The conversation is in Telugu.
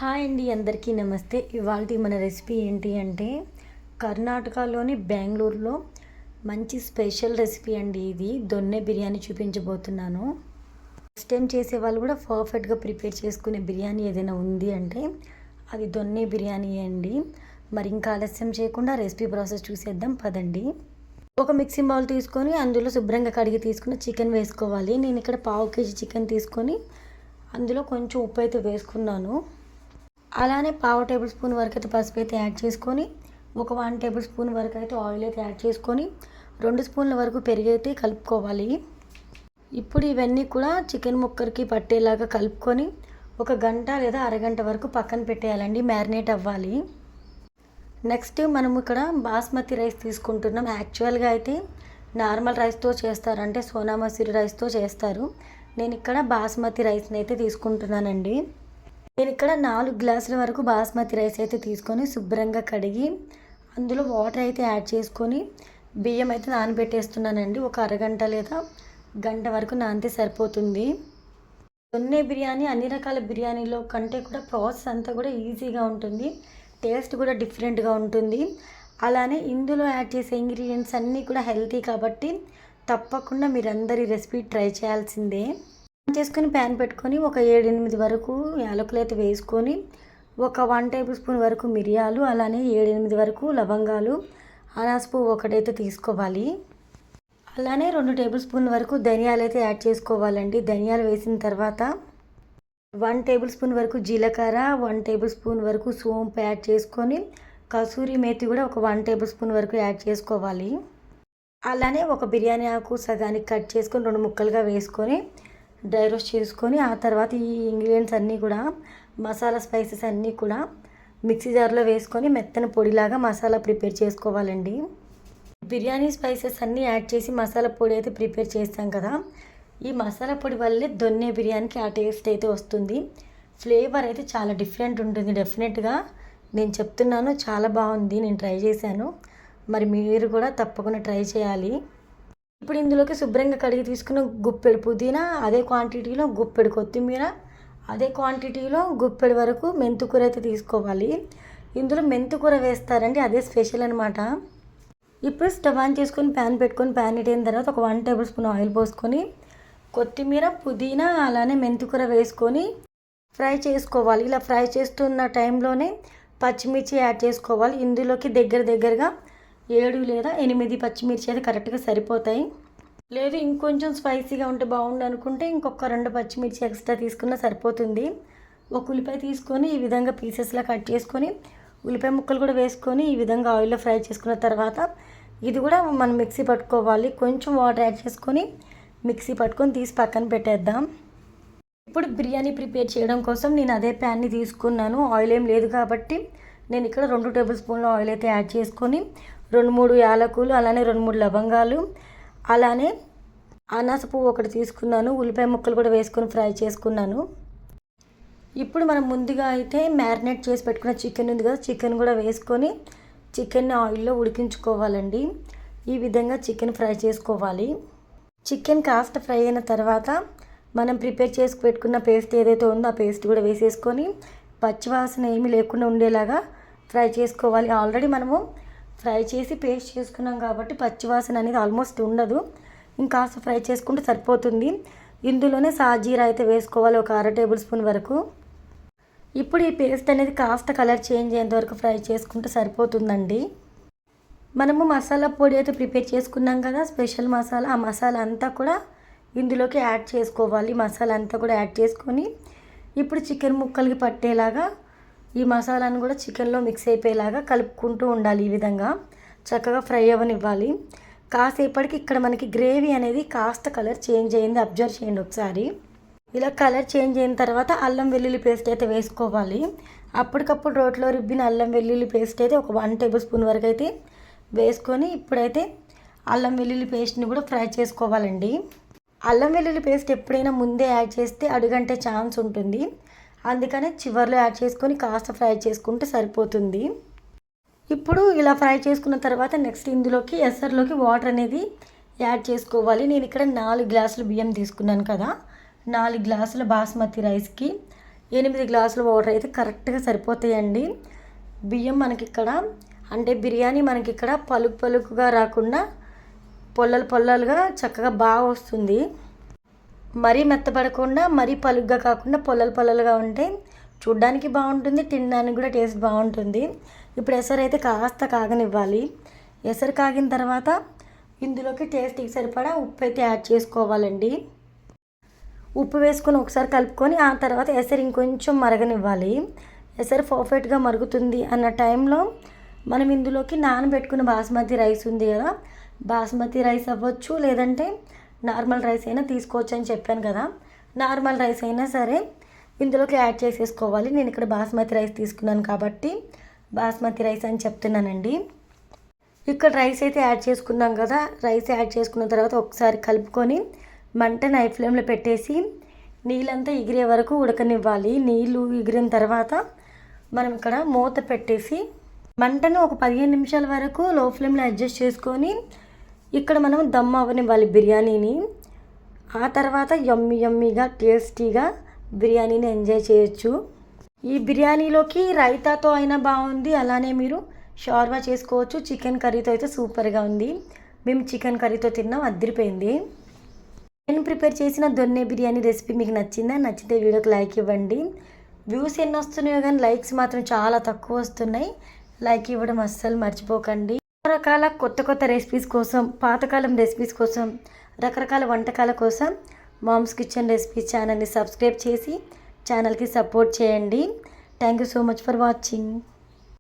హాయ్ అండి, అందరికీ నమస్తే. ఇవాల్టి మన రెసిపీ ఏంటి అంటే కర్ణాటకలోని బెంగళూరులో మంచి స్పెషల్ రెసిపీ అండి. ఇది దొన్నె బిర్యానీ చూపించబోతున్నాను. ఫస్ట్ టైం చేసే వాళ్ళు కూడా పర్ఫెక్ట్గా ప్రిపేర్ చేసుకునే బిర్యానీ ఏదైనా ఉంది అంటే అది దొన్నె బిర్యానీ అండి. మరి ఇంకా ఆలస్యం చేయకుండా రెసిపీ ప్రాసెస్ చూసేద్దాం పదండి. ఒక మిక్సింగ్ బౌల్ తీసుకొని అందులో శుభ్రంగా కడిగి తీసుకుని చికెన్ వేసుకోవాలి. నేను ఇక్కడ 1/2 kg చికెన్ తీసుకొని అందులో కొంచెం ఉప్పు అయితే వేసుకున్నాను. అలానే 1/2 టేబుల్ స్పూన్ వరకు అయితే పసుపు అయితే యాడ్ చేసుకొని ఒక 1 టేబుల్ స్పూన్ వరకు అయితే ఆయిల్ అయితే యాడ్ చేసుకొని 2 స్పూన్ల వరకు పెరుగు అయితే కలుపుకోవాలి. ఇప్పుడు ఇవన్నీ కూడా చికెన్ ముక్కరికి పట్టేలాగా కలుపుకొని ఒక గంట లేదా అరగంట వరకు పక్కన పెట్టేయాలండి, మ్యారినేట్ అవ్వాలి. నెక్స్ట్ మనం ఇక్కడ బాస్మతి రైస్ తీసుకుంటున్నాం. యాక్చువల్గా అయితే నార్మల్ రైస్తో చేస్తారు, అంటే సోనా మసూరి రైస్తో చేస్తారు. నేను ఇక్కడ బాస్మతి రైస్ని అయితే తీసుకుంటున్నానండి. నేను ఇక్కడ 4 గ్లాసుల వరకు బాస్మతి రైస్ అయితే తీసుకొని శుభ్రంగా కడిగి అందులో వాటర్ అయితే యాడ్ చేసుకొని బియ్యం అయితే నానబెట్టేస్తున్నానండి. ఒక అరగంట లేదా గంట వరకు నానితే సరిపోతుంది. దొన్నె బిర్యానీ అన్ని రకాల బిర్యానీలో కంటే కూడా ప్రాసెస్ అంతా కూడా ఈజీగా ఉంటుంది, టేస్ట్ కూడా డిఫరెంట్గా ఉంటుంది. అలానే ఇందులో యాడ్ చేసే ఇంగ్రీడియంట్స్ అన్నీ కూడా హెల్తీ కాబట్టి తప్పకుండా మీరందరి రెసిపీ ట్రై చేయాల్సిందే. చేసుకొని ప్యాన్ పెట్టుకొని ఒక 7-8 వరకు యాలకులు అయితే వేసుకొని ఒక 1 టేబుల్ స్పూన్ వరకు మిరియాలు, అలానే 7-8 వరకు లవంగాలు, అనాస పువ్వు ఒకటైతే తీసుకోవాలి. అలానే 2 టేబుల్ స్పూన్ వరకు ధనియాలు అయితే యాడ్ చేసుకోవాలండి. ధనియాలు వేసిన తర్వాత 1 టేబుల్ స్పూన్ వరకు జీలకర్ర, 1 టేబుల్ స్పూన్ వరకు సోంపు యాడ్ చేసుకొని కసూరి మేతి కూడా ఒక 1 టేబుల్ స్పూన్ వరకు యాడ్ చేసుకోవాలి. అలానే ఒక బిర్యానీ ఆకు సగానికి కట్ చేసుకొని 2 ముక్కలుగా వేసుకొని డ్రై రోస్ట్ చేసుకొని ఆ తర్వాత ఈ ఇంగ్రీడియంట్స్ అన్నీ కూడా మసాలా స్పైసెస్ అన్నీ కూడా మిక్సీ జార్లో వేసుకొని మెత్తని పొడిలాగా మసాలా ప్రిపేర్ చేసుకోవాలండి. బిర్యానీ స్పైసెస్ అన్నీ యాడ్ చేసి మసాలా పొడి అయితే ప్రిపేర్ చేస్తాం కదా, ఈ మసాలా పొడి వల్లే దొన్నె బిర్యానీకి ఆ టేస్ట్ అయితే వస్తుంది. ఫ్లేవర్ అయితే చాలా డిఫరెంట్ ఉంటుంది. డెఫినెట్గా నేను చెప్తున్నాను, చాలా బాగుంది, నేను ట్రై చేశాను. మరి మీరు కూడా తప్పకుండా ట్రై చేయాలి. ఇప్పుడు ఇందులోకి శుభ్రంగా కడిగి తీసుకున్న గుప్పెడు పుదీనా, అదే క్వాంటిటీలో గుప్పెడు కొత్తిమీర, అదే క్వాంటిటీలో గుప్పెడు వరకు మెంతికూర అయితే తీసుకోవాలి. ఇందులో మెంతికూర వేస్తారండి, అదే స్పెషల్ అనమాట. ఇప్పుడు స్టవ్ ఆన్ చేసుకొని ప్యాన్ పెట్టుకొని ప్యాన్ హీట్ అయిన తర్వాత ఒక 1 టేబుల్ స్పూన్ ఆయిల్ పోసుకొని కొత్తిమీర, పుదీనా అలానే మెంతికూర వేసుకొని ఫ్రై చేసుకోవాలి. ఇలా ఫ్రై చేస్తున్న టైంలోనే పచ్చిమిర్చి యాడ్ చేసుకోవాలి. ఇందులోకి దగ్గరగా 7 లేదా 8 పచ్చిమిర్చి అయితే కరెక్ట్గా సరిపోతాయి. లేదు ఇంకొంచెం స్పైసీగా ఉంటే బాగుండు అనుకుంటే ఇంకొక 2 పచ్చిమిర్చి ఎక్స్ట్రా తీసుకున్నా సరిపోతుంది. ఒక ఉల్లిపాయ తీసుకొని ఈ విధంగా పీసెస్లా కట్ చేసుకొని ఉల్లిపాయ ముక్కలు కూడా వేసుకొని ఈ విధంగా ఆయిల్లో ఫ్రై చేసుకున్న తర్వాత ఇది కూడా మనం మిక్సీ పట్టుకోవాలి. కొంచెం వాటర్ యాడ్ చేసుకొని మిక్సీ పట్టుకొని తీసి పక్కన పెట్టేద్దాం. ఇప్పుడు బిర్యానీ ప్రిపేర్ చేయడం కోసం నేను అదే ప్యాన్ని తీసుకున్నాను. ఆయిల్ ఏం లేదు కాబట్టి నేను ఇక్కడ 2 టేబుల్ స్పూన్ల ఆయిల్ అయితే యాడ్ చేసుకొని 2-3 యాలకులు, అలానే 2-3 లవంగాలు, అలానే అనాస పువ్వు ఒకటి తీసుకున్నాను. ఉల్లిపాయ ముక్కలు కూడా వేసుకొని ఫ్రై చేసుకున్నాను. ఇప్పుడు మనం ముందుగా అయితే మ్యారినేట్ చేసి పెట్టుకున్న చికెన్ ఉంది కదా, చికెన్ కూడా వేసుకొని చికెన్ని ఆయిల్లో ఉడికించుకోవాలండి. ఈ విధంగా చికెన్ ఫ్రై చేసుకోవాలి. చికెన్ కాస్త ఫ్రై అయిన తర్వాత మనం ప్రిపేర్ చేసి పెట్టుకున్న పేస్ట్ ఏదైతే ఉందో ఆ పేస్ట్ కూడా వేసేసుకొని పచ్చివాసన ఏమీ లేకుండా ఉండేలాగా ఫ్రై చేసుకోవాలి. ఆల్రెడీ మనము ఫ్రై చేసి పేస్ట్ చేసుకున్నాం కాబట్టి పచ్చివాసన అనేది ఆల్మోస్ట్ ఉండదు. ఇంకాస్త ఫ్రై చేసుకుంటే సరిపోతుంది. ఇందులోనే సాజీరా అయితే వేసుకోవాలి, ఒక 1/2 టేబుల్ స్పూన్ వరకు. ఇప్పుడు ఈ పేస్ట్ అనేది కాస్త కలర్ చేంజ్ అయ్యేంత వరకు ఫ్రై చేసుకుంటే సరిపోతుందండి. మనము మసాలా పొడి అయితే ప్రిపేర్ చేసుకున్నాం కదా, స్పెషల్ మసాలా, ఆ మసాలా అంతా కూడా ఇందులోకి యాడ్ చేసుకోవాలి. మసాలా అంతా కూడా యాడ్ చేసుకొని ఇప్పుడు చికెన్ ముక్కలకి పట్టేలాగా ఈ మసాలాను కూడా చికెన్లో మిక్స్ అయిపోయేలాగా కలుపుకుంటూ ఉండాలి. ఈ విధంగా చక్కగా ఫ్రై అవ్వనివ్వాలి. కాసేపటికి ఇక్కడ మనకి గ్రేవీ అనేది కాస్త కలర్ చేంజ్ అయింది, అబ్జర్వ్ చేయండి ఒకసారి. ఇలా కలర్ చేంజ్ అయిన తర్వాత అల్లం వెల్లుల్లి పేస్ట్ అయితే వేసుకోవాలి. అప్పటికప్పుడు రోట్లో రుబ్బిన అల్లం వెల్లుల్లి పేస్ట్ అయితే ఒక 1 టేబుల్ స్పూన్ వరకు అయితే వేసుకొని ఇప్పుడైతే అల్లం వెల్లుల్లి పేస్ట్ని కూడా ఫ్రై చేసుకోవాలండి. అల్లం వెల్లుల్లి పేస్ట్ ఎప్పుడైనా ముందే యాడ్ చేస్తే అడుగంటే ఛాన్స్ ఉంటుంది, అందుకనే చివర్లో యాడ్ చేసుకొని కాస్త ఫ్రై చేసుకుంటే సరిపోతుంది. ఇప్పుడు ఇలా ఫ్రై చేసుకున్న తర్వాత నెక్స్ట్ ఇందులోకి ఎసర్లోకి వాటర్ అనేది యాడ్ చేసుకోవాలి. నేను ఇక్కడ 4 గ్లాసులు బియ్యం తీసుకున్నాను కదా, 4 గ్లాసుల బాస్మతి రైస్కి 8 గ్లాసుల వాటర్ అయితే కరెక్ట్గా సరిపోతాయండి. బియ్యం మనకి ఇక్కడ అంటే బిర్యానీ మనకి ఇక్కడ పలుకు పలుకుగా రాకుండా పొల్లలు పొల్లలుగా చక్కగా బాగా వస్తుంది. మరీ మెత్తపడకుండా మరీ పలుగ్గా కాకుండా పొల్లలు పొల్లలుగా ఉంటే చూడ్డానికి బాగుంటుంది, తినడానికి కూడా టేస్ట్ బాగుంటుంది. ఇప్పుడు ఎసరు అయితే కాస్త కాగనివ్వాలి. ఎసరు కాగిన తర్వాత ఇందులోకి టేస్ట్కి సరిపడా ఉప్పు అయితే యాడ్ చేసుకోవాలండి. ఉప్పు వేసుకొని ఒకసారి కలుపుకొని ఆ తర్వాత ఎసరు ఇంకొంచెం మరగనివ్వాలి. ఎసరు పర్ఫెక్ట్గా మరుగుతుంది అన్న టైంలో మనం ఇందులోకి నానబెట్టుకున్న బాస్మతి రైస్ ఉంది కదా, బాస్మతి రైస్ అవ్వచ్చు లేదంటే నార్మల్ రైస్ అయినా తీసుకోవచ్చు అని చెప్పాను కదా. నార్మల్ రైస్ అయినా సరే ఇందులోకి యాడ్ చేసేసుకోవాలి. నేను ఇక్కడ బాస్మతి రైస్ తీసుకున్నాను కాబట్టి బాస్మతి రైస్ అని చెప్తున్నానండి. ఇక్కడ రైస్ అయితే యాడ్ చేసుకున్నాం కదా. రైస్ యాడ్ చేసుకున్న తర్వాత ఒకసారి కలుపుకొని మంటను హై ఫ్లేమ్లో పెట్టేసి నీళ్ళంతా ఎగిరే వరకు ఉడకనివ్వాలి. నీళ్ళు ఎగిరిన తర్వాత మనం ఇక్కడ మూత పెట్టేసి మంటను ఒక 15 నిమిషాల వరకు లో ఫ్లేమ్లో అడ్జస్ట్ చేసుకొని ఇక్కడ మనం దమ్ అవ్వనివ్వాలి బిర్యానీని. ఆ తర్వాత యమ్మీగా టేస్టీగా బిర్యానీని ఎంజాయ్ చేయొచ్చు. ఈ బిర్యానీలోకి రైతాతో అయినా బాగుంది, అలానే మీరు షార్వా చేసుకోవచ్చు. చికెన్ కర్రీతో అయితే సూపర్గా ఉంది. మేము చికెన్ కర్రీతో తిన్నాం, అదిరిపోయింది. నేను ప్రిపేర్ చేసిన దొన్నె బిర్యానీ రెసిపీ మీకు నచ్చిందా? నచ్చితే వీడియోకి లైక్ ఇవ్వండి. వ్యూస్ ఎన్ని వస్తున్నాయో కానీ లైక్స్ మాత్రం చాలా తక్కువ వస్తున్నాయి. లైక్ ఇవ్వడం అస్సలు మర్చిపోకండి. రకరకాల కొత్త రెసిపీస్ కోసం, పాతకాలం రెసిపీస్ కోసం, రకరకాల వంటకాల కోసం మామ్స్ కిచెన్ రెసిపీస్ ఛానల్ని సబ్స్క్రైబ్ చేసి ఛానల్కి సపోర్ట్ చేయండి. Thank you so much for watching.